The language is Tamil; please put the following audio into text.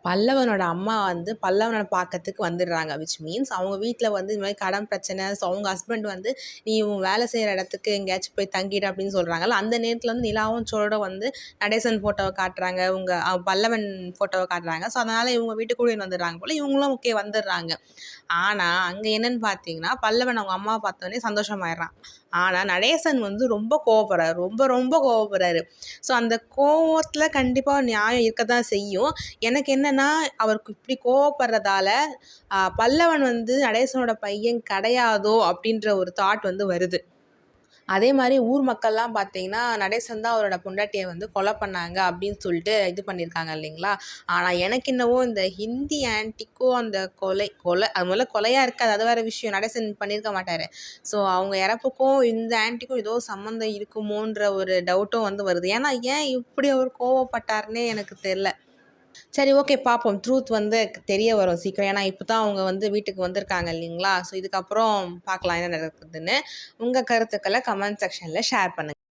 பல்லவனோட அம்மா வந்து பல்லவனை பார்க்கறதுக்கு வந்துடுறாங்க. விச் மீன்ஸ் அவங்க வீட்டில் வந்து இது மாதிரி கடன் பிரச்சனை. ஸோ அவங்க ஹஸ்பண்ட் வந்து நீ உன் வேலை செய்கிற இடத்துக்கு எங்கேயாச்சும் போய் தங்கிடு அப்படின்னு சொல்கிறாங்கல்ல. அந்த நேரத்தில் வந்து நிலாவும் சோழரும் வந்து நடேசன் ஃபோட்டோவை காட்டுறாங்க, பல்லவன் ஃபோட்டோவை காட்டுறாங்க. ஸோ அதனால் இவங்க வீட்டுக்கு கூட்டின்னு வந்துடுறாங்க போல். இவங்களும் ஓகே வந்துடுறாங்க. ஆனால் அங்கே என்னன்னு பார்த்தீங்கன்னா பல்லவன் அவங்க அம்மாவை பார்த்தோன்னே சந்தோஷமாயிடுறான். ஆனால் நடேசன் வந்து ரொம்ப கோவப்படுறாரு, ரொம்ப ரொம்ப கோவப்படுறாரு. ஸோ அந்த கோவத்தில் கண்டிப்பாக நியாயம் இருக்க தான் செய்யும். எனக்கு என்னென்னா அவருக்கு இப்படி கோவப்படுறதால பல்லவன் வந்து நடேசனோட பையன் கிடையாதோ அப்படின்ற ஒரு தாட் வந்து வருது. அதே மாதிரி ஊர் மக்கள்லாம் பார்த்தீங்கன்னா நடேசன் தான் அவரோட பொண்டாட்டியை வந்து கொலை பண்ணாங்க அப்படின்னு சொல்லிட்டு இது பண்ணியிருக்காங்க இல்லைங்களா. ஆனால் எனக்கு என்னவோ இந்த ஹிந்தி ஆன்ட்டிக்கும் அந்த கொலை கொலை அது முதல்ல கொலையாக இருக்காது, அது வேறு விஷயம், நடேசன் பண்ணியிருக்க மாட்டார். ஸோ அவங்க இறப்புக்கும் இந்த ஆன்ட்டிக்கும் ஏதோ சம்மந்தம் இருக்குமோன்ற ஒரு டவுட்டும் வந்து வருது. ஏன்னா ஏன் இப்படி அவர் கோவப்பட்டாருன்னே எனக்கு தெரில. சரி, ஓகே, பார்ப்போம். ட்ரூத் வந்து தெரிய வரும் சீக்கிரம். ஏன்னா இப்போ தான் அவங்க வந்து வீட்டுக்கு வந்திருக்காங்க இல்லைங்களா. ஸோ இதுக்கப்புறம் பார்க்கலாம் என்ன நடக்குதுன்னு. உங்கள் கருத்துக்களை கமெண்ட் செக்ஷனில் ஷேர் பண்ணுங்கள்.